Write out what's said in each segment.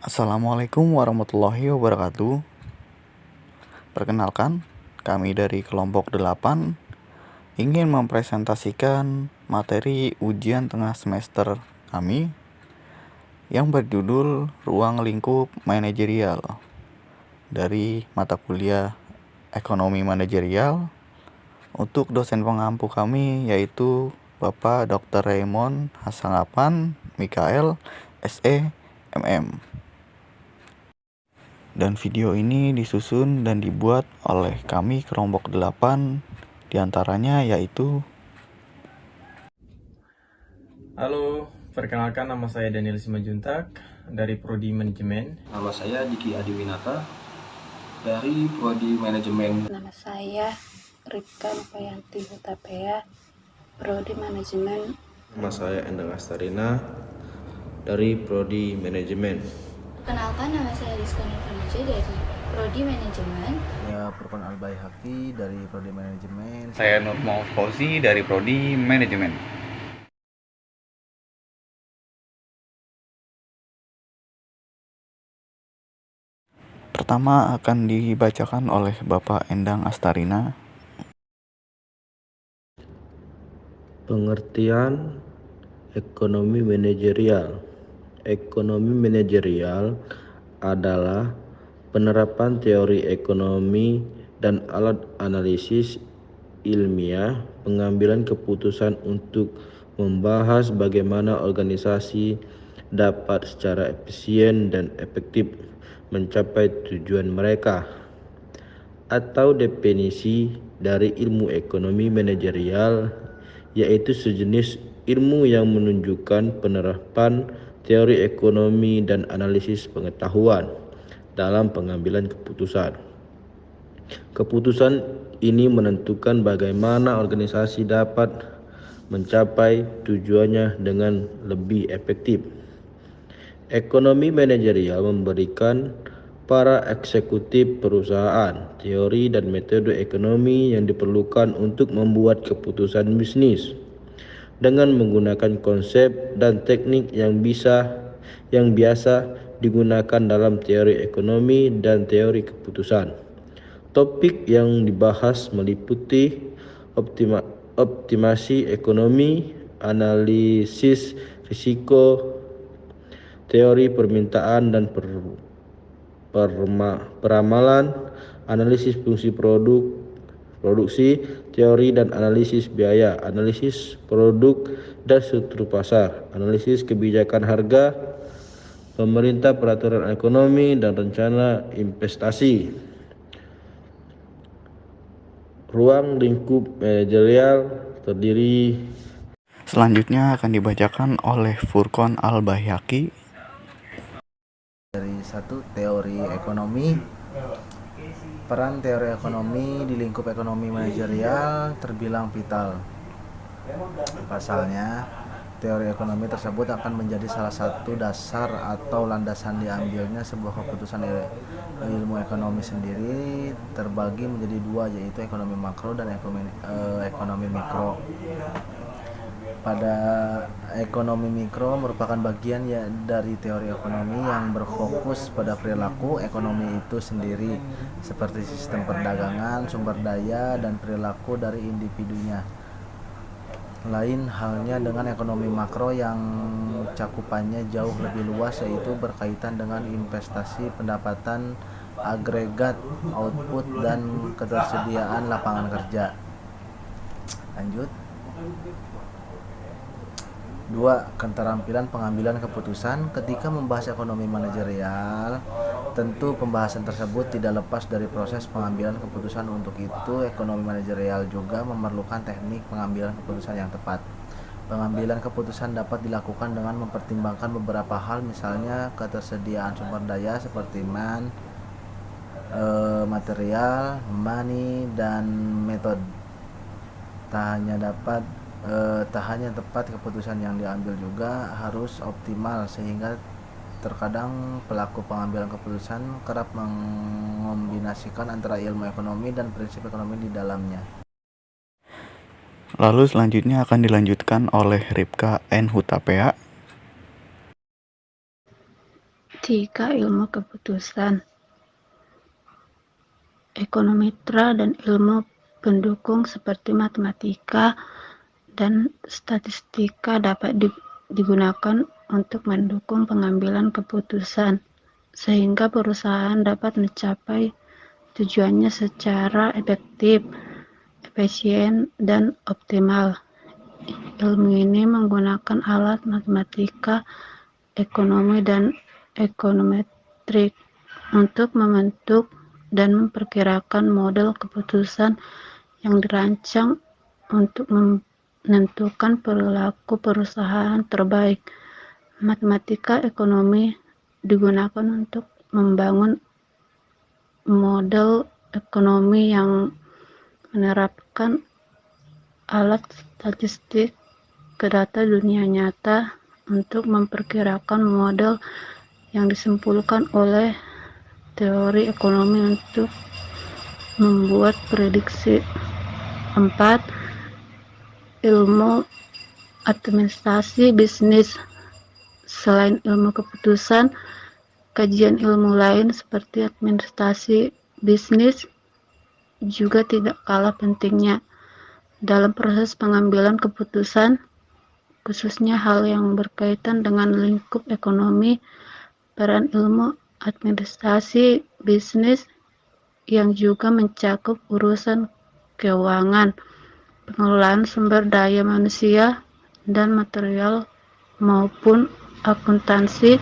Assalamualaikum warahmatullahi wabarakatuh. Perkenalkan, kami dari kelompok 8 ingin mempresentasikan materi ujian tengah semester kami yang berjudul Ruang Lingkup Manajerial dari mata kuliah Ekonomi Manajerial untuk dosen pengampu kami yaitu Bapak Dr. Raymond Hasanapan Mikael SE MM. Dan video ini disusun dan dibuat oleh kami kelompok 8, diantaranya yaitu Halo, perkenalkan nama saya Daniel Simanjuntak dari Prodi Manajemen. Nama saya Diki Adiwinata dari Prodi Manajemen. Nama saya Ripka Nupayanti Hutapea, Prodi Manajemen. Nama saya Endang Astarina dari Prodi Manajemen. Perkenalkan, nama saya Rizka Nurfanice dari Prodi Manajemen. Saya Furqan Albayhaqi dari Prodi Manajemen. Saya Nurmal Fauzi dari Prodi Manajemen. Pertama akan dibacakan oleh Bapak Endang Astarina. Pengertian ekonomi manajerial. Ekonomi manajerial adalah penerapan teori ekonomi dan alat analisis ilmiah pengambilan keputusan untuk membahas bagaimana organisasi dapat secara efisien dan efektif mencapai tujuan mereka. Atau definisi dari ilmu ekonomi manajerial yaitu sejenis ilmu yang menunjukkan penerapan teori ekonomi dan analisis pengetahuan dalam pengambilan keputusan. Keputusan ini menentukan bagaimana organisasi dapat mencapai tujuannya dengan lebih efektif. Ekonomi manajerial memberikan para eksekutif perusahaan teori dan metode ekonomi yang diperlukan untuk membuat keputusan bisnis dengan menggunakan konsep dan teknik yang biasa digunakan dalam teori ekonomi dan teori keputusan. Topik yang dibahas meliputi optimasi ekonomi, analisis risiko, teori permintaan dan peramalan, analisis fungsi produksi, teori dan analisis biaya, analisis produk dan struktur pasar, analisis kebijakan harga, pemerintah peraturan ekonomi dan rencana investasi. Ruang lingkup manajerial terdiri. Selanjutnya akan dibacakan oleh Furqan Albayhaqi. Dari satu, teori ekonomi. Peran teori ekonomi di lingkup ekonomi manajerial terbilang vital. Pasalnya, teori ekonomi tersebut akan menjadi salah satu dasar atau landasan diambilnya sebuah keputusan. Ilmu ekonomi sendiri terbagi menjadi dua, yaitu ekonomi makro dan ekonomi mikro. Pada ekonomi mikro merupakan bagian dari teori ekonomi yang berfokus pada perilaku ekonomi itu sendiri, seperti sistem perdagangan, sumber daya, dan perilaku dari individunya. Lain halnya dengan ekonomi makro yang cakupannya jauh lebih luas, yaitu berkaitan dengan investasi, pendapatan agregat, output, dan ketersediaan lapangan kerja. Lanjut. 2. Keterampilan pengambilan keputusan. Ketika membahas ekonomi manajerial, tentu pembahasan tersebut tidak lepas dari proses pengambilan keputusan. Untuk itu, ekonomi manajerial juga memerlukan teknik pengambilan keputusan yang tepat. Pengambilan keputusan dapat dilakukan dengan mempertimbangkan beberapa hal, misalnya ketersediaan sumber daya seperti material, money, dan metode. Tak hanya tepat, keputusan yang diambil juga harus optimal, sehingga terkadang pelaku pengambilan keputusan kerap mengombinasikan antara ilmu ekonomi dan prinsip ekonomi di dalamnya. Lalu selanjutnya akan dilanjutkan oleh Ripka N. Hutapea. Matematika, ilmu keputusan, ekonometra, dan ilmu pendukung seperti matematika dan statistika dapat digunakan untuk mendukung pengambilan keputusan, sehingga perusahaan dapat mencapai tujuannya secara efektif, efisien, dan optimal. Ilmu ini menggunakan alat matematika, ekonomi, dan ekonometrik untuk membentuk dan memperkirakan model keputusan yang dirancang untuk menentukan perilaku perusahaan terbaik. Matematika ekonomi digunakan untuk membangun model ekonomi yang menerapkan alat statistik ke data dunia nyata untuk memperkirakan model yang disimpulkan oleh teori ekonomi untuk membuat prediksi. 4. Ilmu administrasi bisnis. Selain ilmu keputusan, kajian ilmu lain seperti administrasi bisnis juga tidak kalah pentingnya dalam proses pengambilan keputusan, khususnya hal yang berkaitan dengan lingkup ekonomi. Peran ilmu administrasi bisnis yang juga mencakup urusan keuangan, pengelolaan sumber daya manusia dan material maupun akuntansi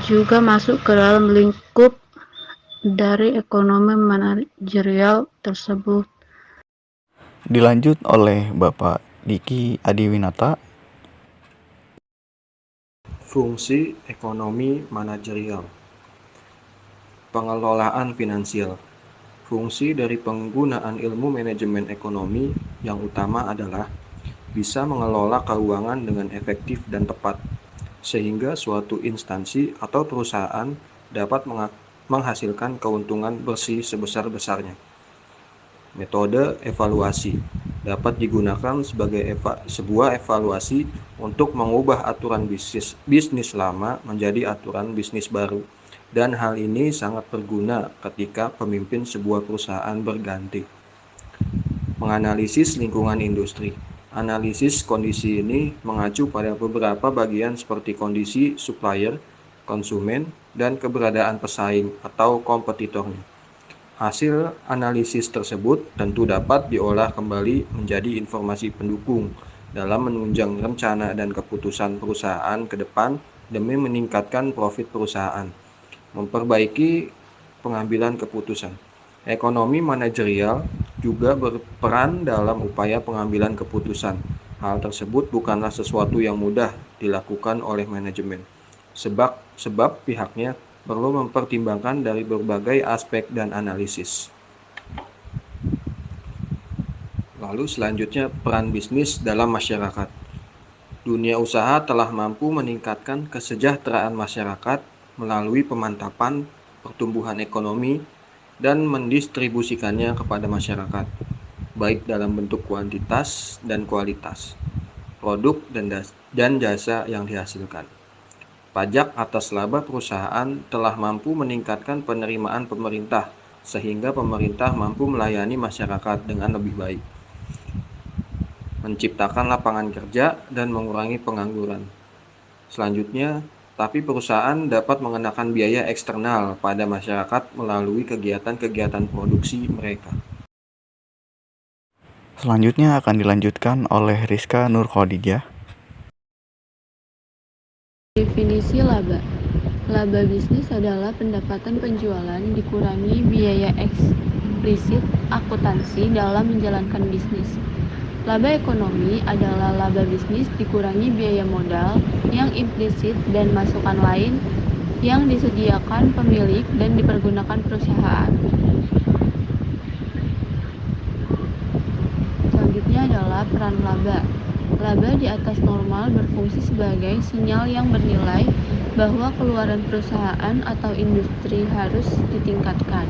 juga masuk ke dalam lingkup dari ekonomi manajerial tersebut. Dilanjut oleh Bapak Diki Adiwinata. Fungsi ekonomi manajerial. Pengelolaan finansial. Fungsi dari penggunaan ilmu manajemen ekonomi yang utama adalah bisa mengelola keuangan dengan efektif dan tepat, sehingga suatu instansi atau perusahaan dapat menghasilkan keuntungan bersih sebesar-besarnya. Metode evaluasi dapat digunakan sebagai sebuah evaluasi untuk mengubah aturan bisnis lama menjadi aturan bisnis baru, dan hal ini sangat berguna ketika pemimpin sebuah perusahaan berganti. Menganalisis lingkungan industri. Analisis kondisi ini mengacu pada beberapa bagian seperti kondisi supplier, konsumen, dan keberadaan pesaing atau kompetitornya. Hasil analisis tersebut tentu dapat diolah kembali menjadi informasi pendukung dalam menunjang rencana dan keputusan perusahaan ke depan demi meningkatkan profit perusahaan, memperbaiki pengambilan keputusan. Ekonomi manajerial juga berperan dalam upaya pengambilan keputusan. Hal tersebut bukanlah sesuatu yang mudah dilakukan oleh manajemen, sebab pihaknya perlu mempertimbangkan dari berbagai aspek dan analisis. Lalu selanjutnya, peran bisnis dalam masyarakat. Dunia usaha telah mampu meningkatkan kesejahteraan masyarakat melalui pemantapan pertumbuhan ekonomi dan mendistribusikannya kepada masyarakat, baik dalam bentuk kuantitas dan kualitas produk dan jasa yang dihasilkan. Pajak atas laba perusahaan telah mampu meningkatkan penerimaan pemerintah, sehingga pemerintah mampu melayani masyarakat dengan lebih baik, menciptakan lapangan kerja dan mengurangi pengangguran. Selanjutnya, tapi perusahaan dapat mengenakan biaya eksternal pada masyarakat melalui kegiatan-kegiatan produksi mereka. Selanjutnya akan dilanjutkan oleh Rizka Nurkhadijah. Definisi laba. Laba bisnis adalah pendapatan penjualan dikurangi biaya eksplisit akuntansi dalam menjalankan bisnis. Laba ekonomi adalah laba bisnis dikurangi biaya modal yang implisit dan masukan lain yang disediakan pemilik dan dipergunakan perusahaan. Selanjutnya adalah peran laba. Laba di atas normal berfungsi sebagai sinyal yang bernilai bahwa keluaran perusahaan atau industri harus ditingkatkan.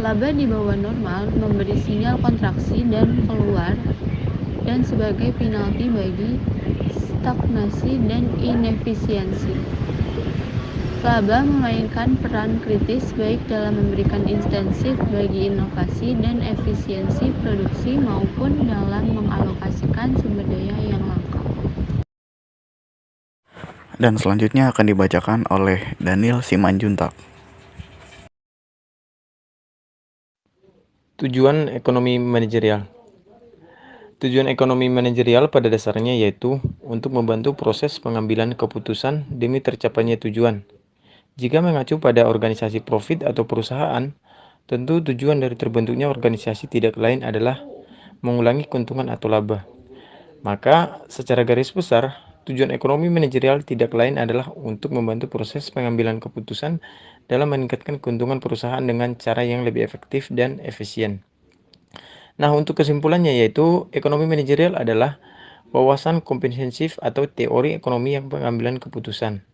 Laba di bawah normal memberi sinyal kontraksi dan keluar, dan sebagai penalti bagi stagnasi dan inefisiensi. Laba memainkan peran kritis baik dalam memberikan insentif bagi inovasi dan efisiensi produksi maupun dalam mengalokasikan sumber daya yang langka. Dan selanjutnya akan dibacakan oleh Daniel Simanjuntak. Tujuan ekonomi manajerial. Tujuan ekonomi manajerial pada dasarnya yaitu untuk membantu proses pengambilan keputusan demi tercapainya tujuan. Jika mengacu pada organisasi profit atau perusahaan, tentu tujuan dari terbentuknya organisasi tidak lain adalah mengulangi keuntungan atau laba. Maka, secara garis besar, tujuan ekonomi manajerial tidak lain adalah untuk membantu proses pengambilan keputusan dalam meningkatkan keuntungan perusahaan dengan cara yang lebih efektif dan efisien. Nah, untuk kesimpulannya yaitu ekonomi manajerial adalah wawasan komprehensif atau teori ekonomi yang pengambilan keputusan.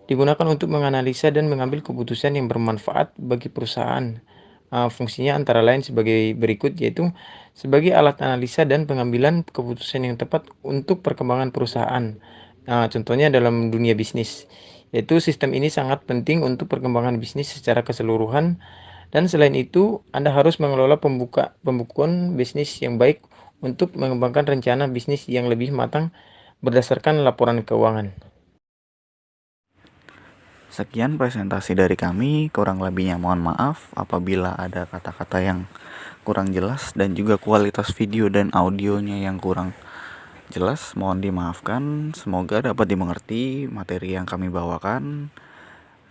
Digunakan untuk menganalisa dan mengambil keputusan yang bermanfaat bagi perusahaan. Fungsinya antara lain sebagai berikut, yaitu sebagai alat analisa dan pengambilan keputusan yang tepat untuk perkembangan perusahaan. Contohnya dalam dunia bisnis, yaitu sistem ini sangat penting untuk perkembangan bisnis secara keseluruhan. Dan selain itu, Anda harus mengelola pembukuan bisnis yang baik untuk mengembangkan rencana bisnis yang lebih matang berdasarkan laporan keuangan. Sekian presentasi dari kami, kurang lebihnya mohon maaf apabila ada kata-kata yang kurang jelas dan juga kualitas video dan audionya yang kurang jelas, mohon dimaafkan. Semoga dapat dimengerti materi yang kami bawakan.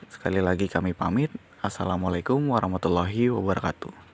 Sekali lagi kami pamit. Assalamualaikum warahmatullahi wabarakatuh.